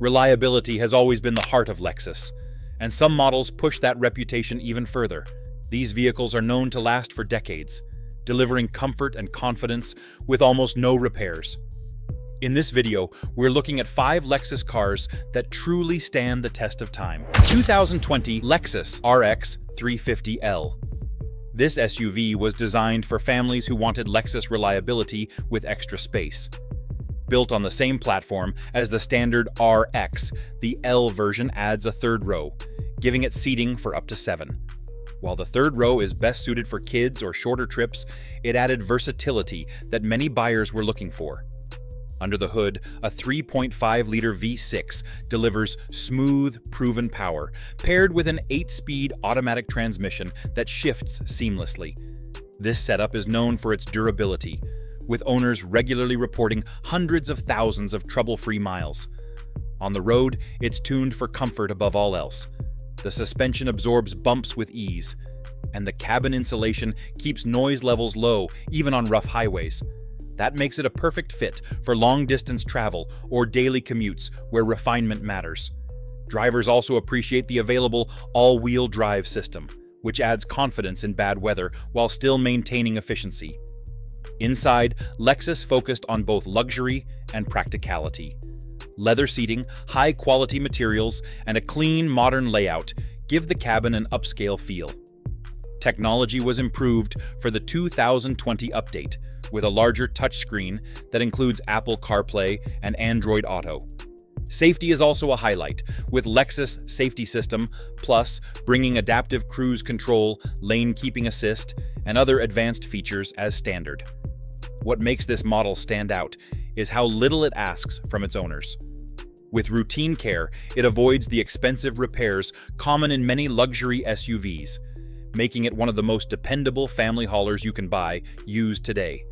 Reliability has always been the heart of Lexus, and some models push that reputation even further. These vehicles are known to last for decades, delivering comfort and confidence with almost no repairs. In this video, we're looking at 5 Lexus cars that truly stand the test of time. 2020 Lexus RX 350L. This SUV was designed for families who wanted Lexus reliability with extra space. Built on the same platform as the standard RX, the L version adds a third row, giving it seating for up to 7. While the third row is best suited for kids or shorter trips, it added versatility that many buyers were looking for. Under the hood, a 3.5-liter V6 delivers smooth, proven power, paired with an 8-speed automatic transmission that shifts seamlessly. This setup is known for its durability, with owners regularly reporting hundreds of thousands of trouble-free miles. On the road, it's tuned for comfort above all else. The suspension absorbs bumps with ease, and the cabin insulation keeps noise levels low, even on rough highways. That makes it a perfect fit for long-distance travel or daily commutes where refinement matters. Drivers also appreciate the available all-wheel drive system, which adds confidence in bad weather while still maintaining efficiency. Inside, Lexus focused on both luxury and practicality. Leather seating, high-quality materials, and a clean, modern layout give the cabin an upscale feel. Technology was improved for the 2020 update, with a larger touchscreen that includes Apple CarPlay and Android Auto. Safety is also a highlight, with Lexus Safety System Plus bringing adaptive cruise control, lane keeping assist, and other advanced features as standard. What makes this model stand out is how little it asks from its owners. With routine care, it avoids the expensive repairs common in many luxury SUVs, making it one of the most dependable family haulers you can buy used today.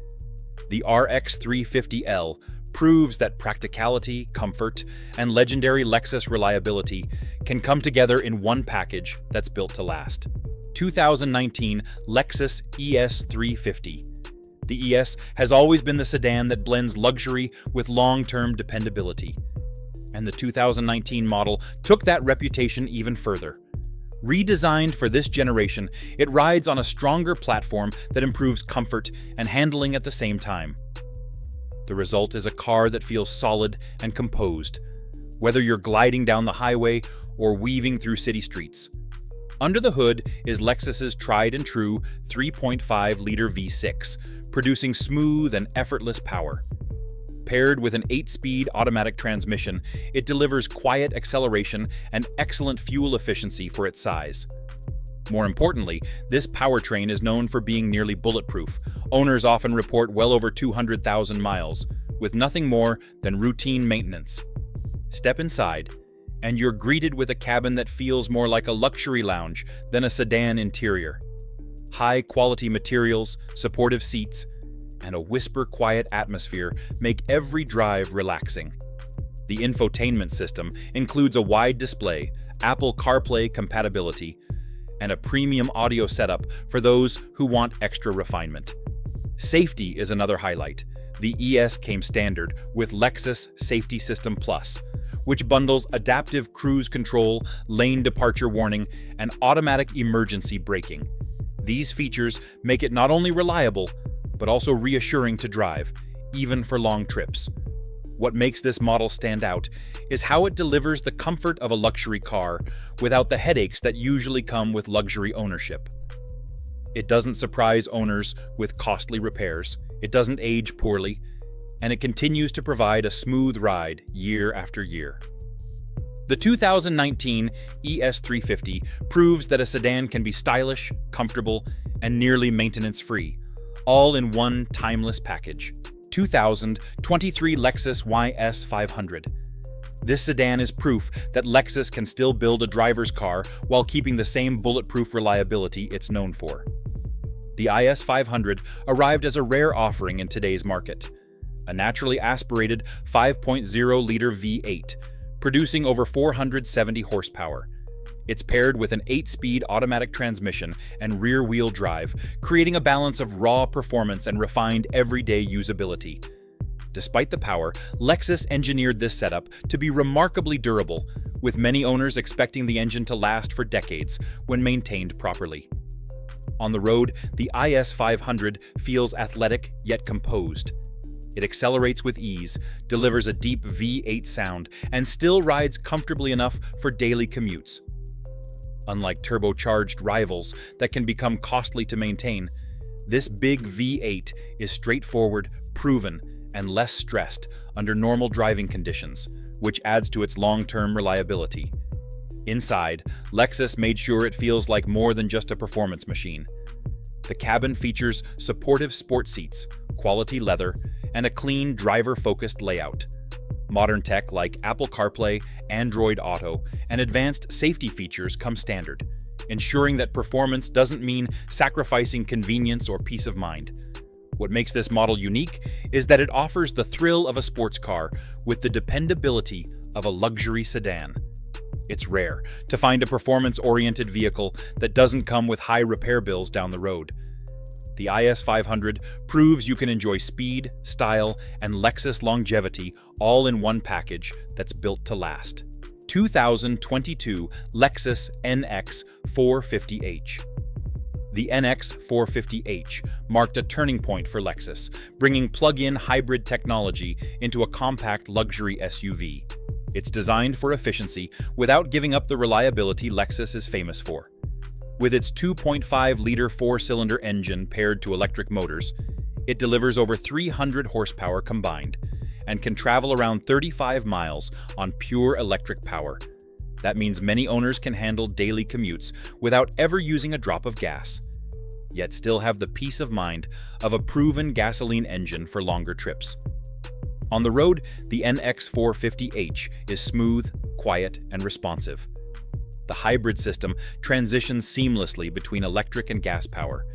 The RX 350L proves that practicality, comfort, and legendary Lexus reliability can come together in one package that's built to last. 2019 Lexus ES 350. The ES has always been the sedan that blends luxury with long-term dependability. And the 2019 model took that reputation even further. Redesigned for this generation, it rides on a stronger platform that improves comfort and handling at the same time. The result is a car that feels solid and composed, whether you're gliding down the highway or weaving through city streets. Under the hood is Lexus's tried-and-true 3.5-liter V6, producing smooth and effortless power. Paired with an 8-speed automatic transmission, it delivers quiet acceleration and excellent fuel efficiency for its size. More importantly, this powertrain is known for being nearly bulletproof. Owners often report well over 200,000 miles, with nothing more than routine maintenance. Step inside, and you're greeted with a cabin that feels more like a luxury lounge than a sedan interior. High-quality materials, supportive seats, and a whisper-quiet atmosphere make every drive relaxing. The infotainment system includes a wide display, Apple CarPlay compatibility, and a premium audio setup for those who want extra refinement. Safety is another highlight. The ES came standard with Lexus Safety System Plus, which bundles adaptive cruise control, lane departure warning, and automatic emergency braking. These features make it not only reliable, but also reassuring to drive, even for long trips. What makes this model stand out is how it delivers the comfort of a luxury car without the headaches that usually come with luxury ownership. It doesn't surprise owners with costly repairs, it doesn't age poorly, and it continues to provide a smooth ride year after year. The 2019 ES350 proves that a sedan can be stylish, comfortable, and nearly maintenance-free, all in one timeless package. 2023 Lexus YS 500. This sedan is proof that Lexus can still build a driver's car while keeping the same bulletproof reliability it's known for. The IS 500 arrived as a rare offering in today's market. A naturally aspirated 5.0-liter V8, producing over 470 horsepower. It's paired with an 8-speed automatic transmission and rear-wheel drive, creating a balance of raw performance and refined everyday usability. Despite the power, Lexus engineered this setup to be remarkably durable, with many owners expecting the engine to last for decades when maintained properly. On the road, the IS 500 feels athletic yet composed. It accelerates with ease, delivers a deep V8 sound, and still rides comfortably enough for daily commutes. Unlike turbocharged rivals that can become costly to maintain, this big V8 is straightforward, proven, and less stressed under normal driving conditions, which adds to its long-term reliability. Inside, Lexus made sure it feels like more than just a performance machine. The cabin features supportive sport seats, quality leather, and a clean, driver-focused layout. Modern tech like Apple CarPlay, Android Auto, and advanced safety features come standard, ensuring that performance doesn't mean sacrificing convenience or peace of mind. What makes this model unique is that it offers the thrill of a sports car with the dependability of a luxury sedan. It's rare to find a performance-oriented vehicle that doesn't come with high repair bills down the road. The IS 500 proves you can enjoy speed, style, and Lexus longevity all in one package that's built to last. 2022 Lexus NX 450h. The NX 450h marked a turning point for Lexus, bringing plug-in hybrid technology into a compact luxury SUV. It's designed for efficiency without giving up the reliability Lexus is famous for. With its 2.5-liter four-cylinder engine paired to electric motors, it delivers over 300 horsepower combined and can travel around 35 miles on pure electric power. That means many owners can handle daily commutes without ever using a drop of gas, yet still have the peace of mind of a proven gasoline engine for longer trips. On the road, the NX 450h is smooth, quiet, and responsive. The hybrid system transitions seamlessly between electric and gas power,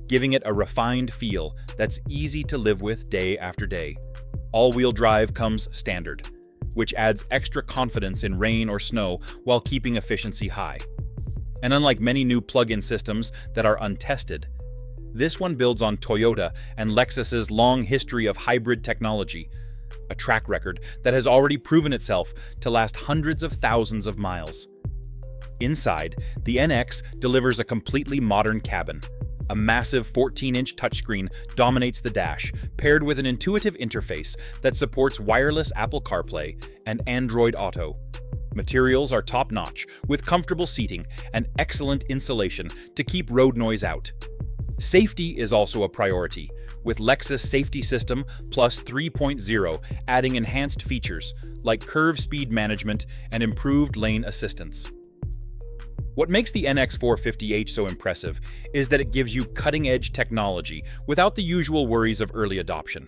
giving it a refined feel that's easy to live with day after day. All-wheel drive comes standard, which adds extra confidence in rain or snow while keeping efficiency high. And unlike many new plug-in systems that are untested, this one builds on Toyota and Lexus's long history of hybrid technology, a track record that has already proven itself to last hundreds of thousands of miles. Inside, the NX delivers a completely modern cabin. A massive 14-inch touchscreen dominates the dash, paired with an intuitive interface that supports wireless Apple CarPlay and Android Auto. Materials are top-notch, with comfortable seating and excellent insulation to keep road noise out. Safety is also a priority, with Lexus Safety System Plus 3.0 adding enhanced features like curve speed management and improved lane assistance. What makes the NX 450h so impressive is that it gives you cutting-edge technology without the usual worries of early adoption.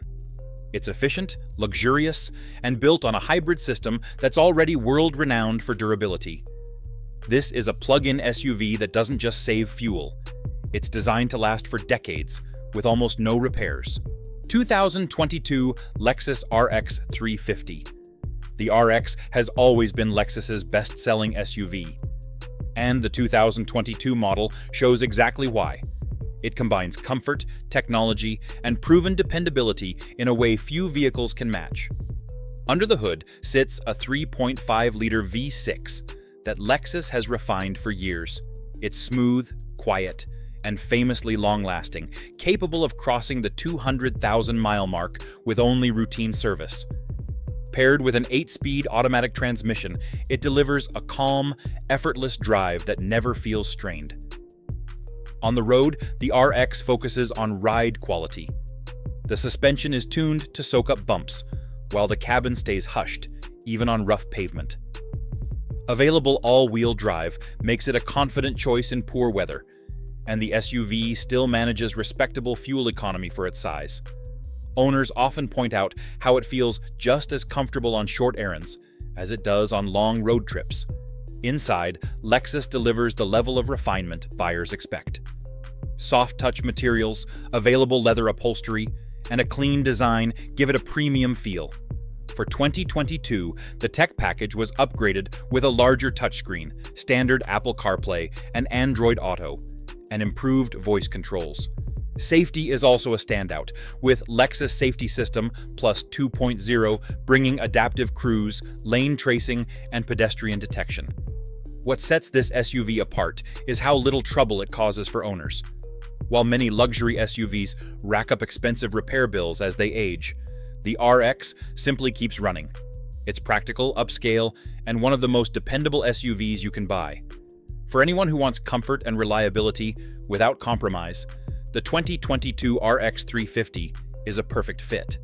It's efficient, luxurious, and built on a hybrid system that's already world-renowned for durability. This is a plug-in SUV that doesn't just save fuel. It's designed to last for decades, with almost no repairs. 2022 Lexus RX 350. The RX has always been Lexus's best-selling SUV. And the 2022 model shows exactly why. It combines comfort, technology, and proven dependability in a way few vehicles can match. Under the hood sits a 3.5-liter V6 that Lexus has refined for years. It's smooth, quiet, and famously long-lasting, capable of crossing the 200,000-mile mark with only routine service. Paired with an 8-speed automatic transmission, it delivers a calm, effortless drive that never feels strained. On the road, the RX focuses on ride quality. The suspension is tuned to soak up bumps, while the cabin stays hushed, even on rough pavement. Available all-wheel drive makes it a confident choice in poor weather, and the SUV still manages respectable fuel economy for its size. Owners often point out how it feels just as comfortable on short errands as it does on long road trips. Inside, Lexus delivers the level of refinement buyers expect. Soft-touch materials, available leather upholstery, and a clean design give it a premium feel. For 2022, the tech package was upgraded with a larger touchscreen, standard Apple CarPlay, and Android Auto, and improved voice controls. Safety is also a standout, with Lexus Safety System Plus 2.0 bringing adaptive cruise, lane tracing, and pedestrian detection. What sets this SUV apart is how little trouble it causes for owners. While many luxury SUVs rack up expensive repair bills as they age, the RX simply keeps running. It's practical, upscale, and one of the most dependable SUVs you can buy. For anyone who wants comfort and reliability without compromise, the 2022 RX 350 is a perfect fit.